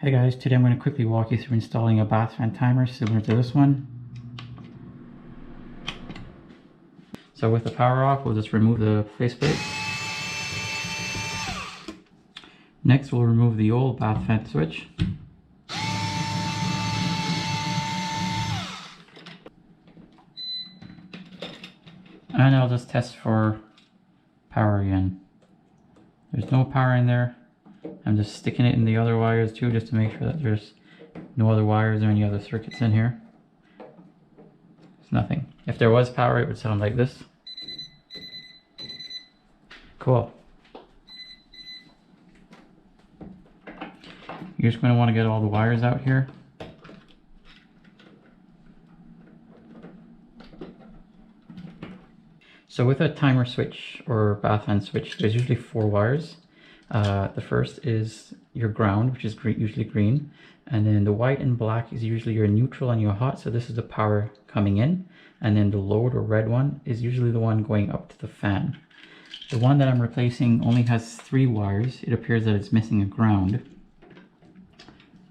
Hey guys, today I'm going to quickly walk you through installing a bath fan timer similar to this one. So with the power off, we'll just remove the faceplate. Next, we'll remove the old bath fan switch. And I'll just test for power again. There's no power in there. I'm just sticking it in the other wires too, just to make sure that there's no other wires or any other circuits in here. There's nothing. If there was power, it would sound like this. Cool. You're just going to want to get all the wires out here. So with a timer switch or bath fan switch, there's usually 4 wires. The first is your ground, which is usually green, and then the white and black is usually your neutral and your hot, so this is the power coming in, and then the load or red one is usually the one going up to the fan. The one that I'm replacing only has 3 wires. It appears that it's missing a ground.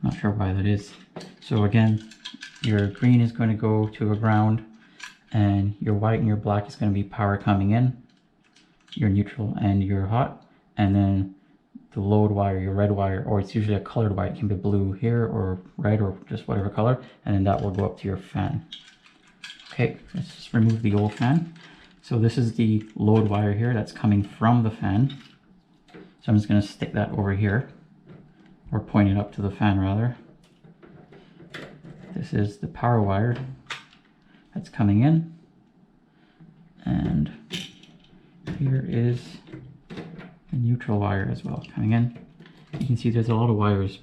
Not sure why that is. So again, your green is going to go to a ground, and your white and your black is going to be power coming in, your neutral and your hot, and then the load wire, your red wire, or it's usually a colored wire, it can be blue here or red or just whatever color, and then that will go up to your fan. Okay, let's just remove the old fan. So this is the load wire here that's coming from the fan. So I'm just going to stick that over here, or point it up to the fan rather. This is the power wire that's coming in, and here is the neutral wire as well coming in. You can see there's a lot of wires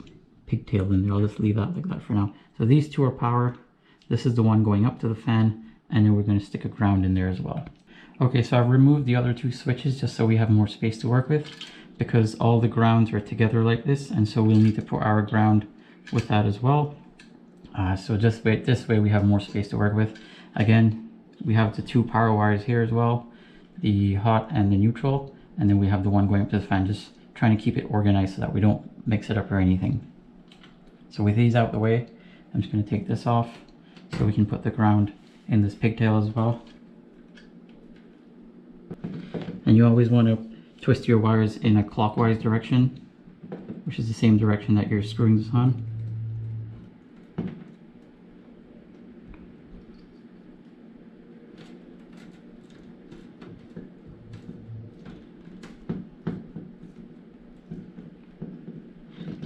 pigtailed in there. I'll just leave that like that for now. So these 2 are power. This is the one going up to the fan, and then we're going to stick a ground in there as well. Okay, so I've removed the other 2 switches just so we have more space to work with, because all the grounds are together like this, and so we'll need to put our ground with that as well. So just this way we have more space to work with. Again, we have the 2 power wires here as well, the hot and the neutral, and then we have the one going up to the fan, just trying to keep it organized so that we don't mix it up or anything. So with these out the way, I'm just going to take this off so we can put the ground in this pigtail as well. And you always want to twist your wires in a clockwise direction, which is the same direction that you're screwing this on.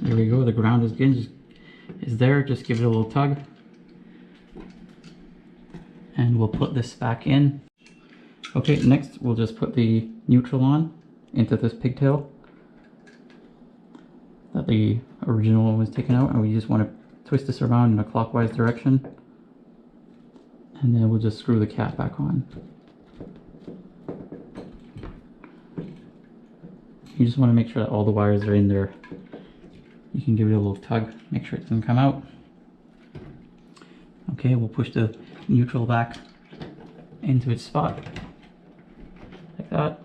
There we go, the ground is there, just give it a little tug. And we'll put this back in. Okay, next we'll just put the neutral on into this pigtail that the original one was taken out, and we just want to twist this around in a clockwise direction. And then we'll just screw the cap back on. You just want to make sure that all the wires are in there. You can give it a little tug, make sure it doesn't come out. Okay, we'll push the neutral back into its spot, like that.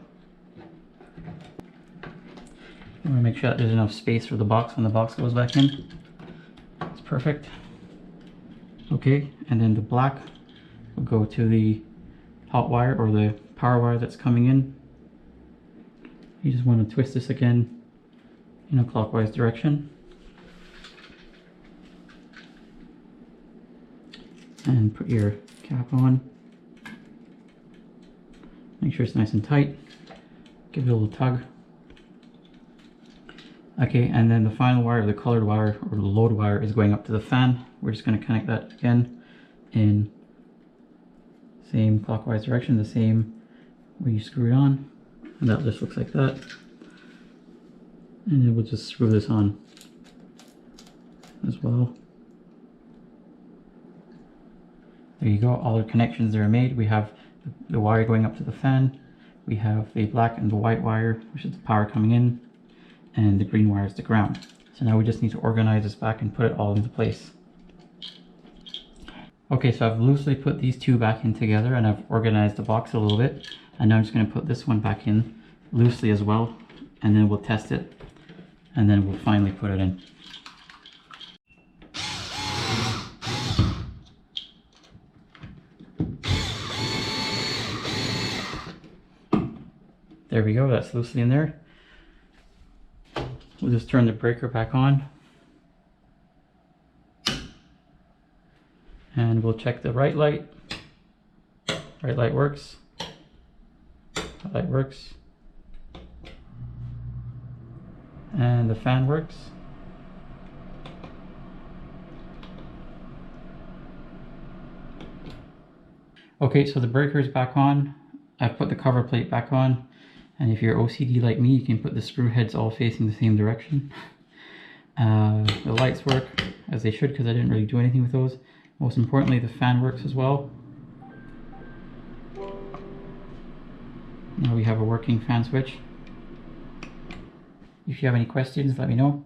You want to make sure that there's enough space for the box when the box goes back in. It's perfect. Okay, and then the black will go to the hot wire or the power wire that's coming in. You just want to twist this again in a clockwise direction. And put your cap on. Make sure it's nice and tight. Give it a little tug. Okay, and then the final wire, the colored wire or the load wire, is going up to the fan. We're just going to connect that again in same clockwise direction, the same way you screw it on. And that just looks like that. And then we'll just screw this on as well. There you go, all our connections are made. We have the wire going up to the fan. We have the black and the white wire, which is the power coming in, and the green wire is the ground. So now we just need to organize this back and put it all into place. Okay, so I've loosely put these 2 back in together, and I've organized the box a little bit. And now I'm just going to put this one back in loosely as well, and then we'll test it, and then we'll finally put it in. There we go, that's loosely in there. We'll just turn the breaker back on. And we'll check the right light. Right light works. That light works. And the fan works. Okay, so the breaker is back on. I've put the cover plate back on. And if you're OCD like me, you can put the screw heads all facing the same direction. The lights work as they should because I didn't really do anything with those. Most importantly, the fan works as well. Now we have a working fan switch. If you have any questions, let me know.